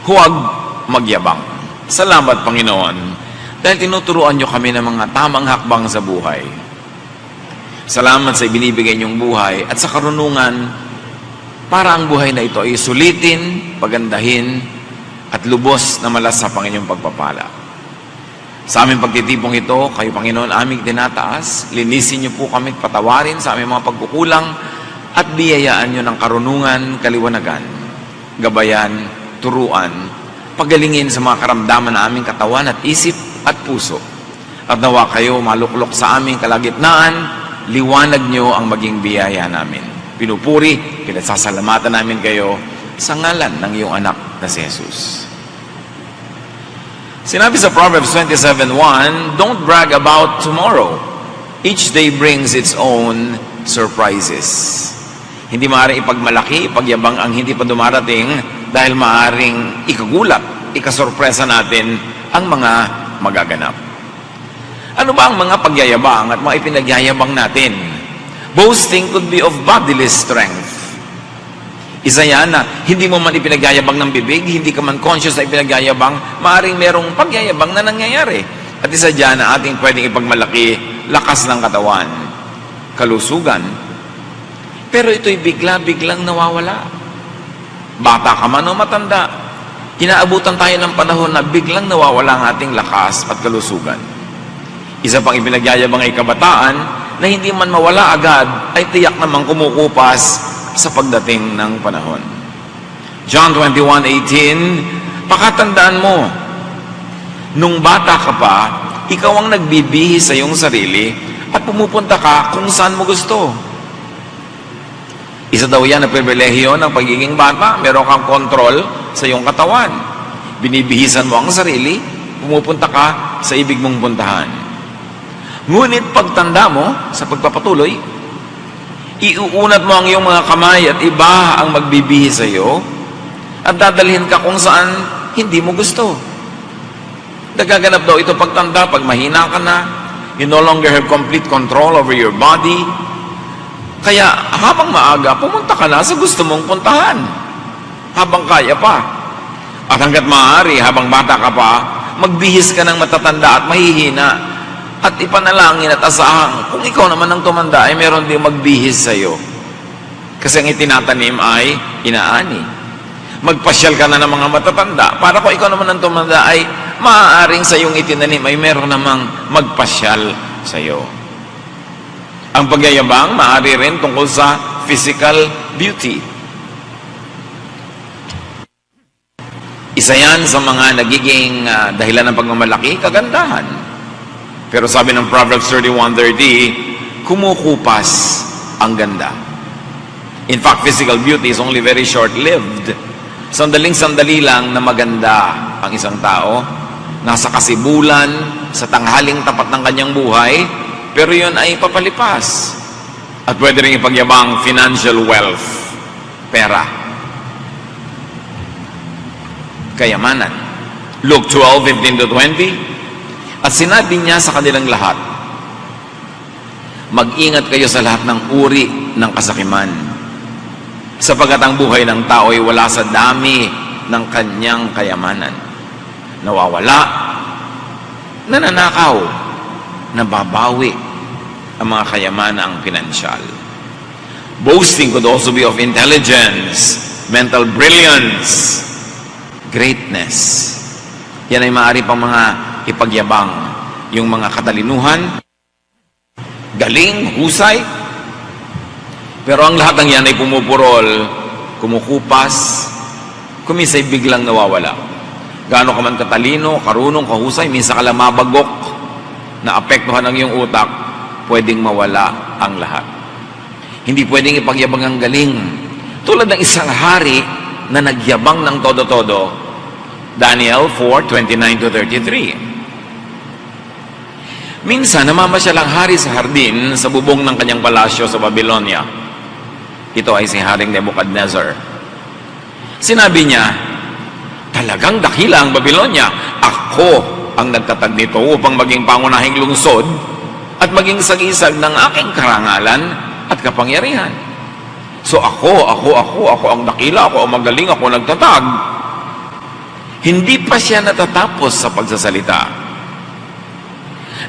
huwag magyabang. Salamat, Panginoon, dahil tinuturuan nyo kami ng mga tamang hakbang sa buhay. Salamat sa ibinibigay nyong buhay at sa karunungan para ang buhay na ito ay sulitin, pagandahin, at lubos na malasap ang inyong pagpapala. Sa aming pagtitipong ito, kayo, Panginoon, aming tinataas. Linisin niyo po kami, patawarin sa aming mga pagkukulang at biyayaan niyo ng karunungan, kaliwanagan, gabayan, turuan, pagalingin sa mga karamdaman na aming katawan at isip at puso. At nawa kayo maluklok sa aming kalagitnaan, liwanag niyo ang maging biyaya namin. Pinupuri, pinasasalamatan namin kayo sa ngalan ng iyong anak na si Jesus. Sinabi sa Proverbs 27:1, don't brag about tomorrow. Each day brings its own surprises. Hindi maaaring ipagmalaki, ipagyabang ang hindi pa dumarating dahil maaaring ikagulat, ikasorpresa natin ang mga magaganap. Ano ba ang mga pagyayabang at mga ipinagyayabang natin? Boasting could be of bodily strength. Isa yan na hindi mo man ipinagyayabang ng bibig, hindi ka man conscious na ipinagyayabang, maaaring merong pagyayabang na nangyayari. At isa dyan na ating pwedeng ipagmalaki, lakas ng katawan, kalusugan. Pero ito'y bigla-biglang nawawala. Bata ka man o matanda, inaabutan tayo ng panahon na biglang nawawala ang ating lakas at kalusugan. Isa pang ipinagyayabang ay kabataan na hindi man mawala agad ay tiyak namang kumukupas sa pagdating ng panahon. John 21:18, pakatandaan mo, nung bata ka pa, ikaw ang nagbibihis sa iyong sarili at pumupunta ka kung saan mo gusto. Isa daw yan na pribilehiyo ng pagiging bata. Meron kang kontrol sa iyong katawan. Binibihisan mo ang sarili, pumupunta ka sa ibig mong puntahan. Ngunit pagtanda mo sa pagpapatuloy, iuunat mo ang iyong mga kamay at iba ang magbibihis sa iyo at dadalhin ka kung saan hindi mo gusto. Nagaganap daw ito pagtanda, pag mahina ka na, you no longer have complete control over your body. Kaya habang maaga, pumunta ka na sa gusto mong puntahan. Habang kaya pa. At hanggat maaari, habang bata ka pa, magbihis ka ng matatanda at mahihina. At ipanalangin at asahan, kung ikaw naman ang tumanda, ay meron din magbihis sa iyo. Kasi ang itinatanim ay inaani. Magpasyal ka na ng mga matatanda, para kung ikaw naman ang tumanda, ay maaaring sa iyong itinanim, ay meron namang magpasyal sa iyo. Ang pagyayabang, maaari rin tungkol sa physical beauty. Isa yan sa mga nagiging dahilan ng pagmamalaki, kagandahan. Pero sabi ng Proverbs 31:30, kumukupas ang ganda. In fact, physical beauty is only very short-lived. Sandaling-sandali lang na maganda ang isang tao. Nasa kasibulan, sa tanghaling tapat ng kanyang buhay, pero yun ay papalipas. At pwede rin ipagyabang financial wealth, pera, kayamanan. Luke 12:15-20, at sinabi niya sa kanilang lahat, mag-ingat kayo sa lahat ng uri ng kasakiman, sapagkat ang buhay ng tao ay wala sa dami ng kanyang kayamanan. Nawawala, nananakaw, nababawi ang mga kayamanang pinansyal. Boasting could also be of intelligence, mental brilliance, greatness. Yan ay maaari pang mga ipagyabang, yung mga katalinuhan, galing, husay. Pero ang lahat ng yan ay pumupurol, kumukupas, kumisay biglang nawawala. Gaano ka man katalino, karunong, kahusay, minsan ka lang mabagok, na apektuhan ang iyong utak, pwedeng mawala ang lahat. Hindi pwedeng ipagyabang ang galing. Tulad ng isang hari na nagyabang ng todo-todo, Daniel 4:29-33. Minsan, namamasyal ang hari sa hardin sa bubong ng kanyang palasyo sa Babylonia. Ito ay si Haring Nebuchadnezzar. Sinabi niya, talagang dakila ang Babylonia. Ako ang nagtatag nito upang maging pangunahing lungsod at maging sagisag ng aking karangalan at kapangyarihan. So ako ang dakila, ako ang magaling, ako nagtatag. Hindi pa siya natatapos sa pagsasalita.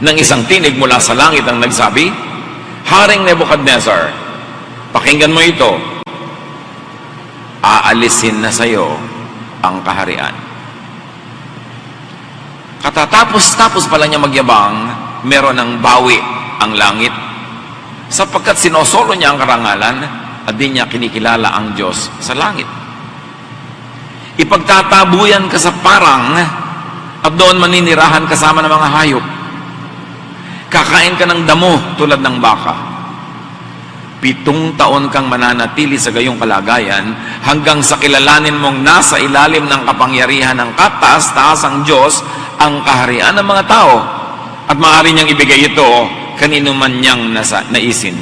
Nang isang tinig mula sa langit ang nagsabi, Haring Nebuchadnezzar, pakinggan mo ito. Aalisin na sa iyo ang kaharian. Katatapos-tapos pala niya magyabang, meron ng bawi ang langit, sapagkat sinosolo niya ang karangalan at di niya kinikilala ang Diyos sa langit. Ipagtatabuyan ka sa parang at doon maninirahan kasama ng mga hayop. Kakain ka ng damo tulad ng baka. 7 taon kang mananatili sa gayong kalagayan hanggang sa kilalanin mong nasa ilalim ng kapangyarihan ng kataas-taasang Diyos ang kaharian ng mga tao at maaari niyang ibigay ito kanino man niyang naisin.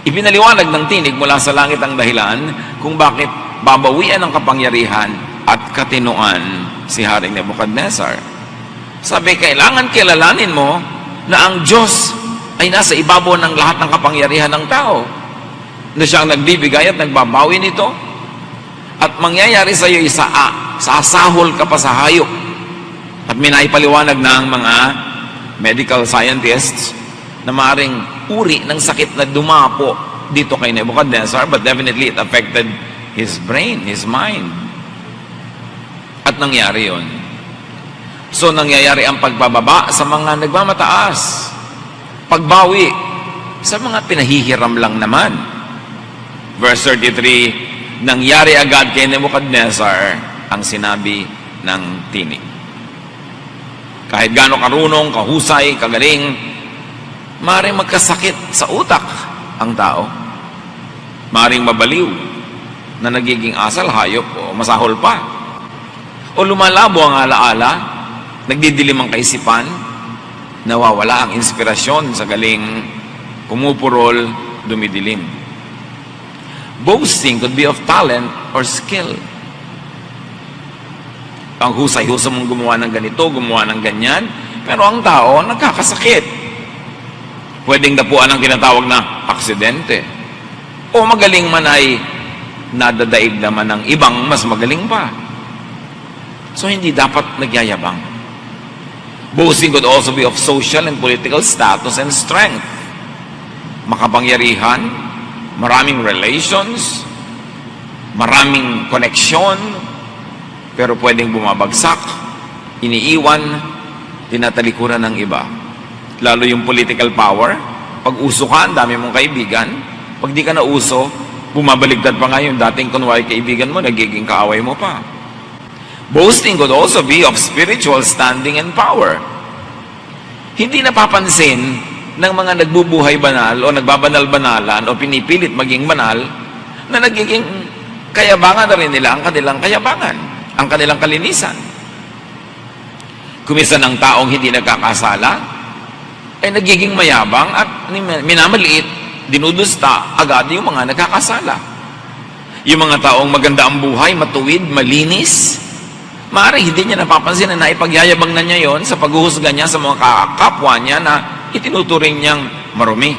Ipinaliwanag ng tinig mula sa langit ang dahilan kung bakit babawian ng kapangyarihan at katinuan si Haring Nebuchadnezzar. Sabi, kailangan kilalanin mo na ang Diyos ay nasa ibabaw ng lahat ng kapangyarihan ng tao, na siyang nagbibigay at nagbabawi nito, at mangyayari sa iyo sasahol ka pa sa hayop. At minaipaliwanag na ang mga medical scientists na maaaring uri ng sakit na dumapo dito kay Nebuchadnezzar, but definitely it affected his brain, his mind. At nangyari yun. So nangyayari ang pagbababa sa mga nagmamataas, pagbawi sa mga pinahihiram lang naman. Verse 33, nangyari agad kay Nebuchadnezzar ang sinabi ng tinig. Kahit gaano karunong, kahusay, kagaling, maaaring magkasakit sa utak ang tao. Maaaring mabaliw na nagiging asal, hayop o masahol pa. O lumalabo ang alaala, nagdidilim ang kaisipan, nawawala ang inspirasyon sa galing, kumupurol, dumidilim. Boasting could be of talent or skill. Ang husay-husay mong gumawa ng ganito, gumawa ng ganyan, pero ang tao nagkakasakit. Pwedeng dapuan ang tinatawag na aksidente. O magaling man ay nadadaig naman ng ibang mas magaling pa. So hindi dapat nagyayabang. Boasting could also be of social and political status and strength. Makapangyarihan, maraming relations, maraming koneksyon, pero pwedeng bumabagsak, iniiwan, tinatalikuran ng iba. Lalo yung political power, pag uso ka, ang dami mong kaibigan, pag di ka na uso, bumabaligtad pa nga yung dating kunwari kaibigan mo, nagiging kaaway mo pa. Boasting could also be of spiritual standing and power. Hindi napapansin ng mga nagbubuhay banal o nagbabanal-banalan o pinipilit maging banal na nagiging kayabangan na rin nila ang kanilang kayabangan, ang kanilang kalinisan. Kumisan ng taong hindi nagkakasala ay nagiging mayabang at minamaliit, dinudusta agad yung mga nagkakasala. Yung mga taong maganda ang buhay, matuwid, malinis, maaaring hindi niya napapansin na naipagyayabang na niya yon sa paghuhusga niya sa mga kapwa niya na itinuturing niyang marumi.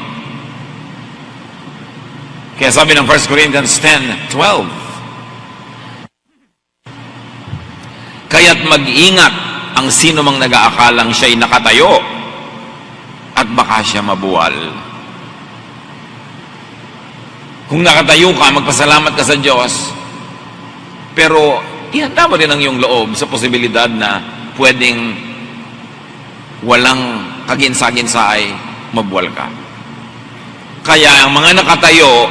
Kaya sabi ng 1 Corinthians 10:12, kaya't mag-ingat ang sino mang nag-aakalang siya'y nakatayo at baka siya mabuwal. Kung nakatayo ka, magpasalamat ka sa Diyos, pero ihanda mo rin ang iyong loob sa posibilidad na pwedeng walang kaginsa-ginsa ay mabuwal ka. Kaya ang mga nakatayo,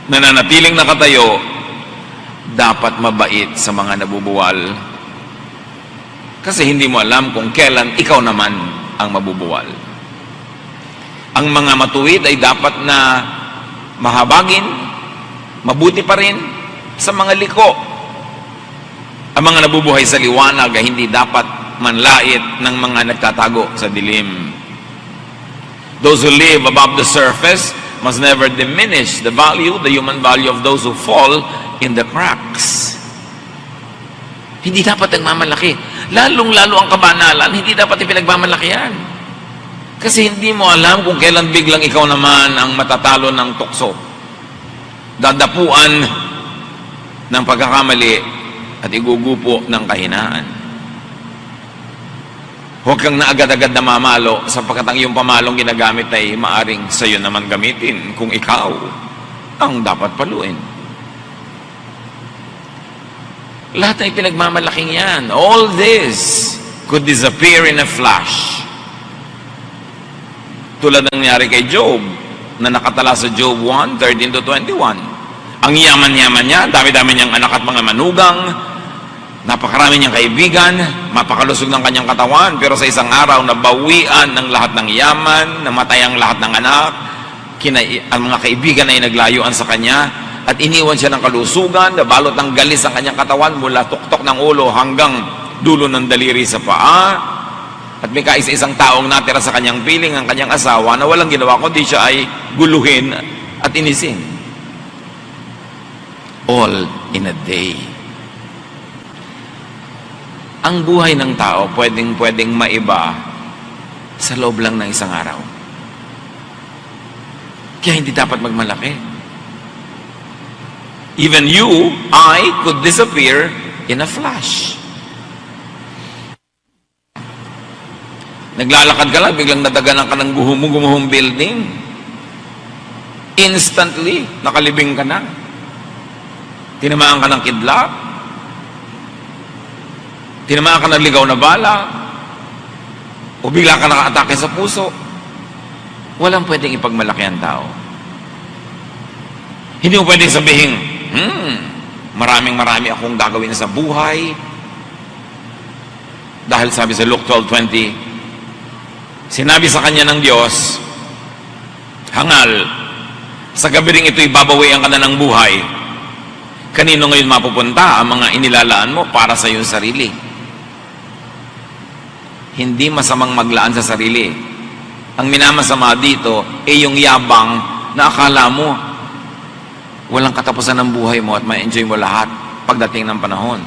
nananatiling nakatayo, dapat mabait sa mga nabubuwal. Kasi hindi mo alam kung kailan ikaw naman ang mabubuwal. Ang mga matuwid ay dapat na mahabagin, mabuti pa rin sa mga liko. Ang mga nabubuhay sa liwanag ay hindi dapat manlait ng mga nagtatago sa dilim. Those who live above the surface must never diminish the human value of those who fall in the cracks. Hindi dapat nagmamalaki. Lalong-lalo ang kabanalan, hindi dapat ipinagmamalaki. Kasi hindi mo alam kung kailan biglang ikaw naman ang matatalo ng tukso. Dadapuan ng pagkakamali at igugupo ng kahinaan. Huwag kang naagad-agad na mamalo sapagkat ang iyong pamalong ginagamit ay maaring sa iyo naman gamitin kung ikaw ang dapat paluin. Lahat ay pinagmamalaking yan. All this could disappear in a flash. Tulad ng nangyari kay Job, na nakatala sa Job 1:13-21. Ang yaman-yaman niya, dami-dami niyang anak at mga manugang, napakarami niyang kaibigan, mapakalusog ng kanyang katawan, pero sa isang araw, nabawian ng lahat ng yaman, namatay ang lahat ng anak, ang mga kaibigan ay naglayuan sa kanya, at iniwan siya ng kalusugan, nabalot ng galis ang kanyang katawan mula tuktok ng ulo hanggang dulo ng daliri sa paa, at may kaisa-isang taong natira sa kanyang piling, ang kanyang asawa, na walang ginawa kundi siya ay guluhin at inisin. All in a day. Ang buhay ng tao pwedeng maiba sa loob lang ng isang araw. Kaya hindi dapat magmalaki. Even you, I, could disappear in a flash. Naglalakad ka lang, biglang nadaganan ka ng gumuhong building. Instantly, nakalibing ka na. Tinamaan ka ng kidlat. Tinamaan ka ng ligaw na bala. O bigla ka naka-atake sa puso. Walang pwedeng ipagmalaki ang tao. Hindi mo pwedeng sabihin, maraming akong gagawin sa buhay. Dahil sabi sa Luke 12:20, sinabi sa kanya ng Diyos, hangal, sa gabi ring ito'y babawian ka na ng buhay. Kanino ngayon mapupunta ang mga inilalaan mo para sa iyong sarili? Hindi masamang maglaan sa sarili. Ang minamasama dito ay yung yabang na akala mo walang katapusan ng buhay mo at ma-enjoy mo lahat pagdating ng panahon.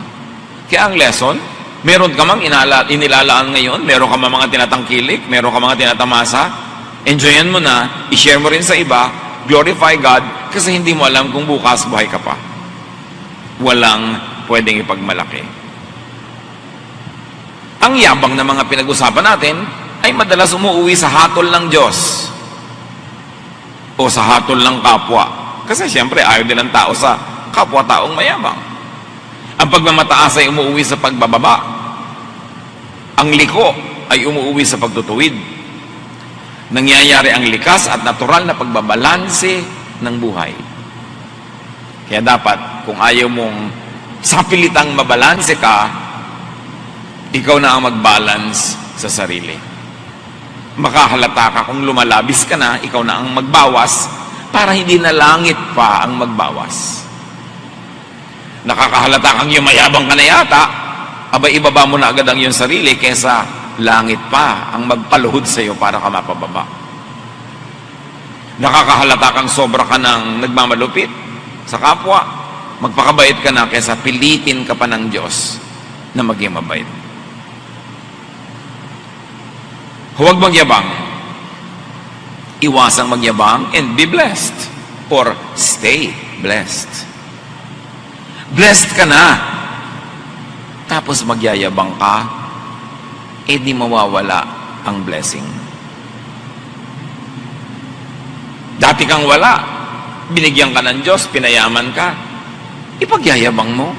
Kaya ang lesson, meron ka mang inilalaan ngayon, meron ka mang mga tinatangkilik, meron ka mga tinatamasa, enjoyan mo na, i-share mo rin sa iba, glorify God, kasi hindi mo alam kung bukas buhay ka pa. Walang pwedeng ipagmalaki. Ang yabang na mga pinag-usapan natin ay madalas umuwi sa hatol ng Diyos o sa hatol ng kapwa. Kasi siyempre ayaw din ng tao sa kapwa-taong mayabang. Ang pagmamataas ay umuwi sa pagbababa. Ang liko ay umuwi sa pagtutuwid. Nangyayari ang likas at natural na pagbabalanse ng buhay. Kaya dapat, kung ayaw mong sapilitang mabalanse ka, ikaw na ang mag-balance sa sarili. Makahalata ka kung lumalabis ka na, ikaw na ang magbawas para hindi na langit pa ang magbawas. Nakakahalata kang yumayabang ka na yata, abay ibaba mo na agad ang iyong sarili kesa langit pa ang magpaluhod sa iyo para ka mapababa. Nakakahalata kang sobra ka ng nagmamalupit sa kapwa, magpakabait ka na kesa pilitin ka pa ng Diyos na maging mabait. Huwag magyabang. Iwasang magyabang and be blessed or stay blessed. Blessed ka na, tapos magyayabang ka, di mawawala ang blessing. Dati kang wala, binigyan ka ng Diyos, pinayaman ka, ipagyayabang mo,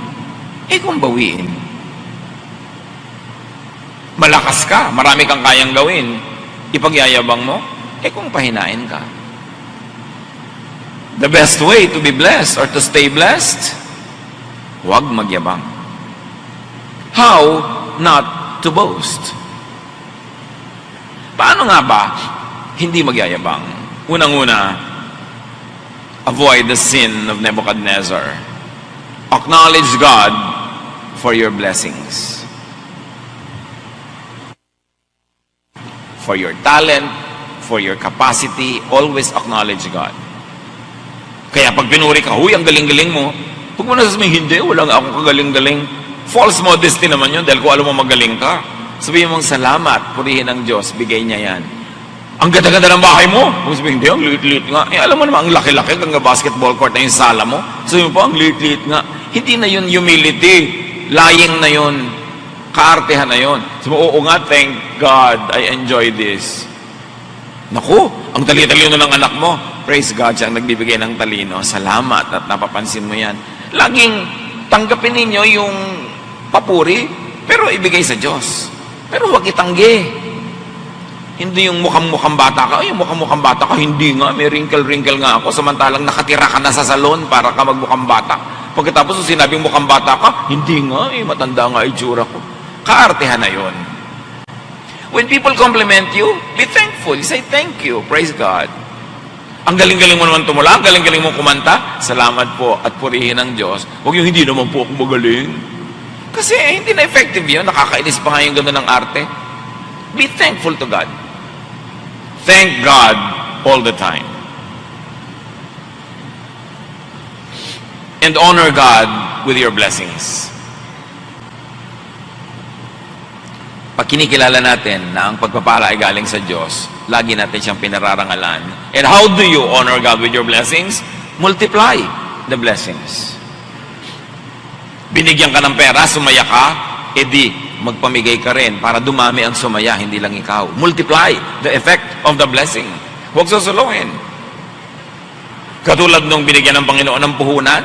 kung bawiin. Malakas ka, marami kang kayang gawin, ipagyayabang mo, kung pahinain ka. The best way to be blessed or to stay blessed, huwag magyabang. How not to boast? Paano nga ba hindi magyayabang? Unang-una, avoid the sin of Nebuchadnezzar. Acknowledge God for your blessings. For your talent, for your capacity, always acknowledge God. Kaya pag pinuri ka, huy, ang galing-galing mo, huwag mo na sasabihin, hindi, wala nga akong kagaling-galing. False modesty naman yun, dahil kung alam mo magaling ka, sabihin mong salamat, purihin ng Diyos, bigay niya yan. Ang ganda-ganda ng bahay mo, huwag sabihin, hindi, ang liit-liit nga. Alam mo naman, ang laki-laki, hanggang basketball court na yung sala mo. Sabihin mo po, ang liit-liit nga. Hindi na yun humility. lying na yun. Kaartehan na yun. So, oo nga, thank God, I enjoy this. Naku, ang talino ng anak mo. Praise God, siya ang nagbibigay ng talino. Salamat at napapansin mo yan. Laging tanggapin ninyo yung papuri, pero ibigay sa Diyos. Pero huwag itanggi. Hindi yung mukhang bata ka. Ay, yung mukhang bata ka, hindi nga. May wrinkle nga ako. Samantalang nakatira ka na sa salon para ka magmukhang bata. Pagkatapos sinabing mukhang bata ka, hindi nga. Matanda nga itsura ko. Kaartehan na yun. When people compliment you, be thankful. You say, thank you. Praise God. Ang galing-galing mo naman tumula, ang galing-galing mo kumanta, salamat po at purihin ng Diyos. Huwag yung hindi naman po ako magaling. Kasi hindi na effective yun. Nakakainis pa nga yung ganda ng arte. Be thankful to God. Thank God all the time. And honor God with your blessings. Pag kinikilala natin na ang pagpapala ay galing sa Diyos, lagi natin siyang pinararangalan. And how do you honor God with your blessings? Multiply the blessings. Binigyan ka ng pera, sumaya ka, edi magpamigay ka rin para dumami ang sumaya, hindi lang ikaw. Multiply the effect of the blessing. Huwag susuluhin. Katulad nung binigyan ng Panginoon ng puhunan,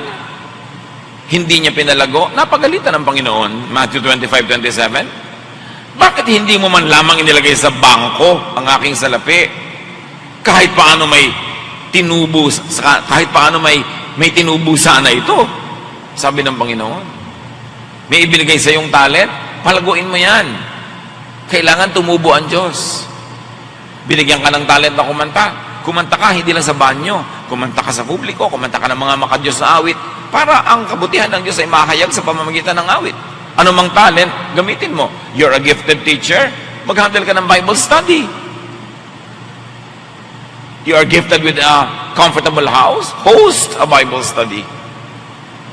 hindi niya pinalago, napagalitan ng Panginoon. Matthew 25:27. Bakit hindi mo man lamang inilagay sa bangko ang aking salapi? Kahit paano may tinubo, kahit paano may tinubo sana ito. Sabi ng Panginoon. May ibinigay sa iyong talent, palaguin mo yan. Kailangan tumubo ang Diyos. Binigyan ka ng talent na kumanta. Kumanta ka, hindi lang sa banyo. Kumanta ka sa publiko, kumanta ka ng mga makadiyos na awit para ang kabutihan ng Diyos ay mahayag sa pamamagitan ng awit. Ano mang talent, gamitin mo. You're a gifted teacher, mag-handle ka ng Bible study. You are gifted with a comfortable house, host a Bible study.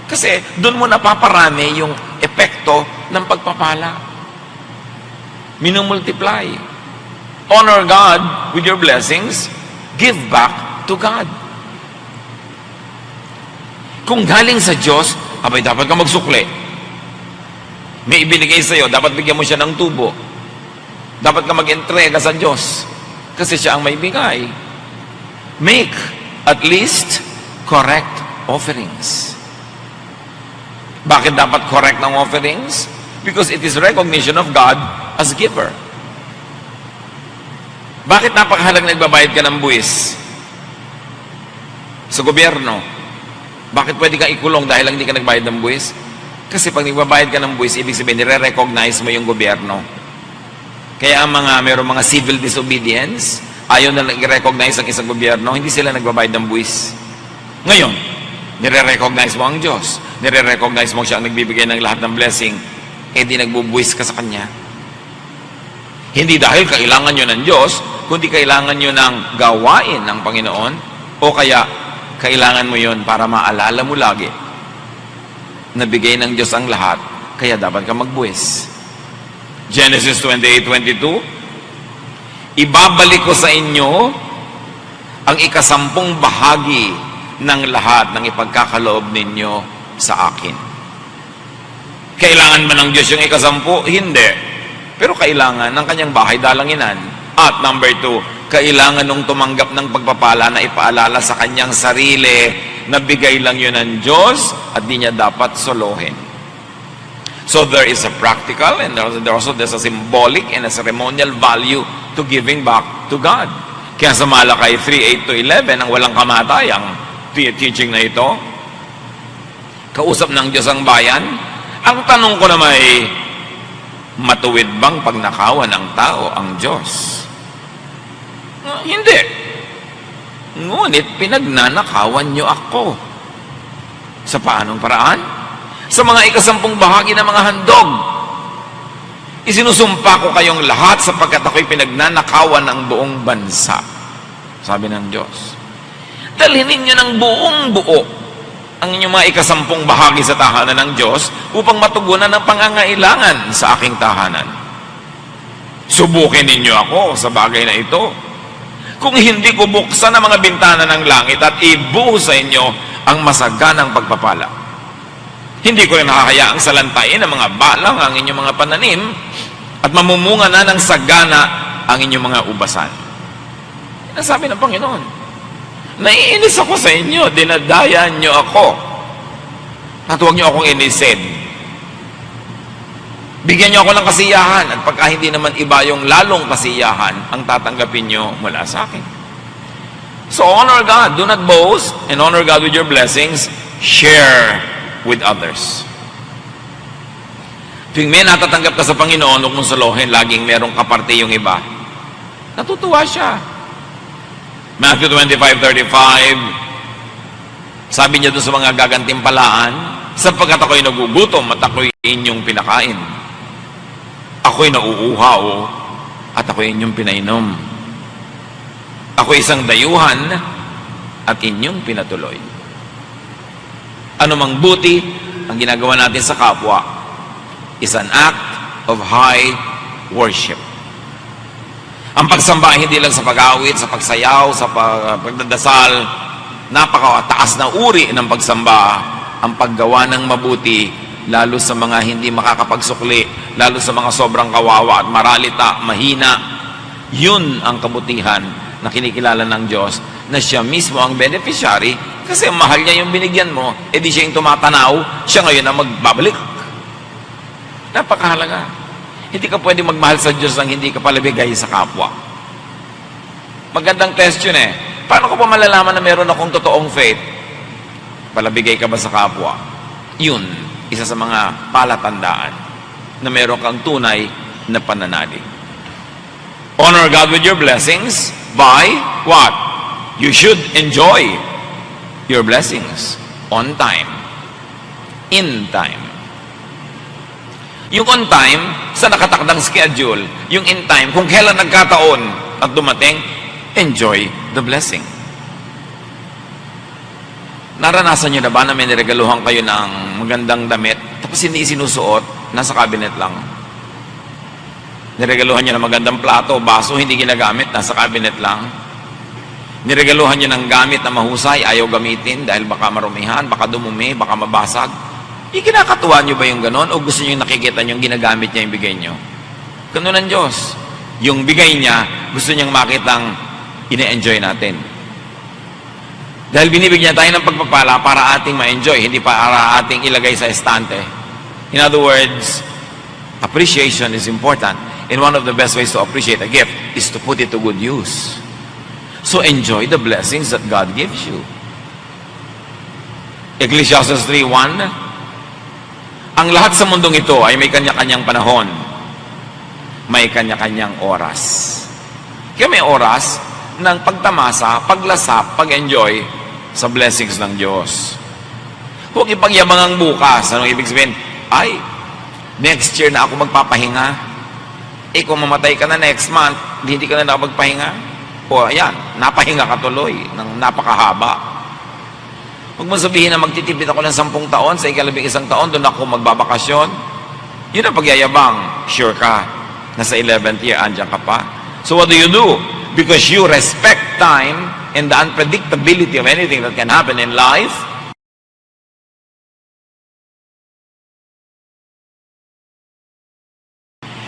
Kasi doon mo napaparami yung epekto ng pagpapala. Minumultiply. Honor God with your blessings, give back to God. Kung galing sa Diyos, abay dapat ka magsukli. May ibinigay sa iyo, dapat bigyan mo siya ng tubo. Dapat ka mag-entrega sa Diyos. Kasi siya ang may bigay. Make at least correct offerings. Bakit dapat correct ng offerings? Because it is recognition of God as giver. Bakit napakahalang nagbabayad ka ng buwis? Sa gobyerno. Bakit pwede kang ikulong dahil lang hindi ka nagbayad ng buwis? Kasi pag nagbabayad ka ng buwis, ibig sabihin, nire-recognize mo yung gobyerno. Kaya ang mayroong mga civil disobedience, ayaw na nag-recognize ang isang gobyerno, hindi sila nagbabayad ng buwis. Ngayon, nire-recognize mo ang Diyos. Nire-recognize mo siya ang nagbibigay ng lahat ng blessing, di nagbubuwis ka sa Kanya. Hindi dahil kailangan nyo ng Diyos, kundi kailangan nyo ng gawain ng Panginoon, o kaya kailangan mo yon para maalala mo lagi nabigay ng Diyos ang lahat, kaya dapat ka magbuwis. Genesis 28:22, ibabalik ko sa inyo ang ikasampung bahagi ng lahat ng ipagkakaloob ninyo sa akin. Kailangan ba ng Diyos yung ikasampu? Hindi. Pero kailangan ng kanyang bahay dalanginan. At number 2, kailangan nung tumanggap ng pagpapala na ipaalala sa kanyang sarili na bigay lang yun ng Diyos at di niya dapat solohin. So there is a practical and there's a symbolic and a ceremonial value to giving back to God. Kaya sa Malakay 3:8-11, ang walang kamatayang teaching na ito, kausap ng Diyos ang bayan. Ang tanong ko naman ay, matuwid bang pagnakawan ng tao ang Diyos? Hindi. Ngunit pinagnanakawan nyo ako. Sa paanong paraan? Sa mga ikasampung bahagi ng mga handog. Isinusumpa ko kayong lahat sapagkat ako'y pinagnanakawan ng buong bansa. Sabi ng Diyos. Dalhin ninyo ng buong buo ang inyong mga ikasampung bahagi sa tahanan ng Diyos upang matugunan ang pangangailangan sa aking tahanan. Subukin ninyo ako sa bagay na ito. Kung hindi ko buksan ang mga bintana ng langit at ibuhos sa inyo ang masaganang pagpapala. Hindi ko rin hahayaang salantain ng mga balang ang inyong mga pananim at mamumunga na ng sagana ang inyong mga ubasan. Yan ang sabi ng Panginoon. Naiinis ako sa inyo, dinadaya nyo ako. At huwag nyo akong inisin. Bigyan nyo ako ng kasiyahan at pagka hindi naman iba yung lalong kasiyahan ang tatanggapin nyo mula sa akin. So honor God, do not boast, and honor God with your blessings. Share with others. Tuwing may natatanggap ka sa Panginoon, huwag mong salohin, laging merong kaparte yung iba. Natutuwa siya. Matthew 25:35, sabi niya doon sa mga gagantimpalaan, sapagkat ako'y nagugutom at ako'y inyong pinakain. Ako'y nauuhaw at ako'y inyong pinainom. Ako'y isang dayuhan at inyong pinatuloy. Ano mang buti ang ginagawa natin sa kapwa is an act of high worship. Ang pagsamba hindi lang sa pag-awit, sa pagsayaw, sa pagdadasal, napakataas na uri ng pagsamba, ang paggawa ng mabuti, lalo sa mga hindi makakapagsukli, lalo sa mga sobrang kawawa at maralita, mahina. Yun ang kabutihan na kinikilala ng Diyos, na siya mismo ang beneficiary, kasi mahal niya yung binigyan mo, edi siya yung tumatanaw, siya ngayon ang magbabalik. Napakahalaga. Hindi ka pwede magmahal sa Diyos nang hindi ka palabigay sa kapwa. Magandang question eh. Paano ko pa malalaman na meron akong totoong faith? Palabigay ka ba sa kapwa? Yun, isa sa mga palatandaan na meron kang tunay na pananalig. Honor God with your blessings by what? You should enjoy your blessings on time, in time. Yung on time, sa nakatakdang schedule. Yung in time, kung kailan nagkataon at dumating, enjoy the blessing. Naranasan nyo na ba na may niregaluhan kayo ng magandang damit, tapos hindi sinusuot, nasa cabinet lang? Niregaluhan nyo ng magandang plato, baso, hindi ginagamit, nasa cabinet lang? Niregaluhan nyo ng gamit na mahusay, ayaw gamitin dahil baka marumihan, baka dumumi, baka mabasag? Ikinakatuwa nyo ba yung ganon? O gusto nyo nakikita nyo yung ginagamit niya yung bigay nyo? Ganon ang Diyos. Yung bigay niya, gusto niyang makitang ine-enjoy natin. Dahil binibigyan tayo ng pagpapala para ating ma-enjoy, hindi para ating ilagay sa estante. In other words, appreciation is important. And one of the best ways to appreciate a gift is to put it to good use. So enjoy the blessings that God gives you. Ecclesiastes 3:1, ang lahat sa mundong ito ay may kanya-kanyang panahon. May kanya-kanyang oras. Kaya may oras ng pagtamasa, paglasap, pag-enjoy sa blessings ng Diyos. Huwag ipagyabang ang bukas. Anong ibig sabihin? Ay, next year na ako magpapahinga. Eh, kung mamatay ka na next month, hindi ka na nakapagpahinga. O, ayan, napahinga ka tuloy ng napakahaba. Huwag mo sabihin na magtitipid ako ng 10 taon, sa ika-11 taon, doon ako magbabakasyon. Yun ang pagyayabang. Sure ka, nasa 11th year, andyan ka pa. So what do? Because you respect time and the unpredictability of anything that can happen in life,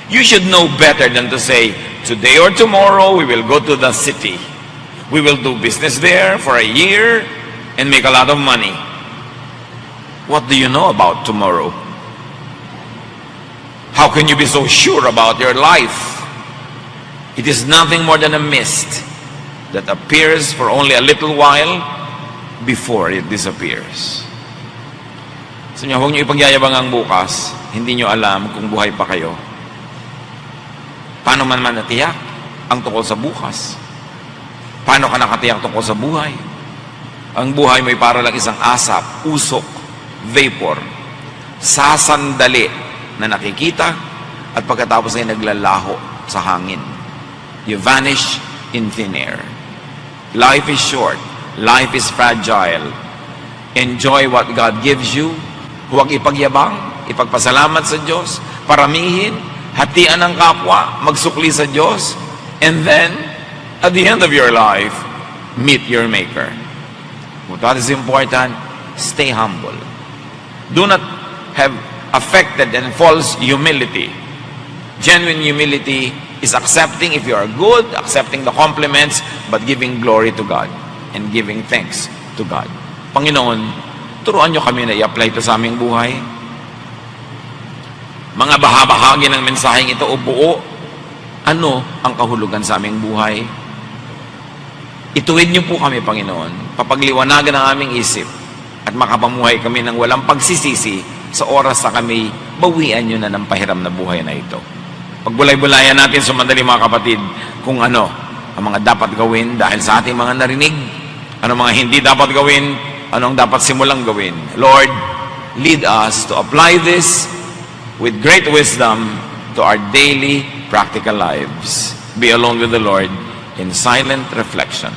you should know better than to say, today or tomorrow, we will go to the city. We will do business there for a year, and make a lot of money. What do you know about tomorrow? How can you be so sure about your life? It is nothing more than a mist that appears for only a little while before it disappears. So huwag niyo ipagyayabang ang bukas, hindi niyo alam kung buhay pa kayo. Paano man natiyak ang tungkol sa bukas? Paano ka nakatiyak tungkol sa buhay? Ang buhay mo'y para lang isang asap, usok, vapor, sasandali na nakikita at pagkatapos ay naglalaho sa hangin. You vanish in thin air. Life is short. Life is fragile. Enjoy what God gives you. Huwag ipagyabang, ipagpasalamat sa Diyos, paramihin, hatian ng kapwa, magsukli sa Diyos, and then, at the end of your life, meet your Maker. What is important, stay humble. Do not have affected and false humility. Genuine humility is accepting if you are good, accepting the compliments, but giving glory to God and giving thanks to God. Panginoon, turuan nyo kami na i-apply ito sa aming buhay. Mga bahagi ng mensaheng ito o buo, ano ang kahulugan sa aming buhay? Ituwid niyo po kami, Panginoon, papagliwanagan ang aming isip at makapamuhay kami ng walang pagsisisi sa oras na kami bawian niyo na ng pahiram na buhay na ito. Pagbulay-bulayan natin sa mandali mga kapatid kung ano ang mga dapat gawin dahil sa ating mga narinig, ano mga hindi dapat gawin, anong dapat simulang gawin. Lord, lead us to apply this with great wisdom to our daily practical lives. Be alone with the Lord in silent reflection.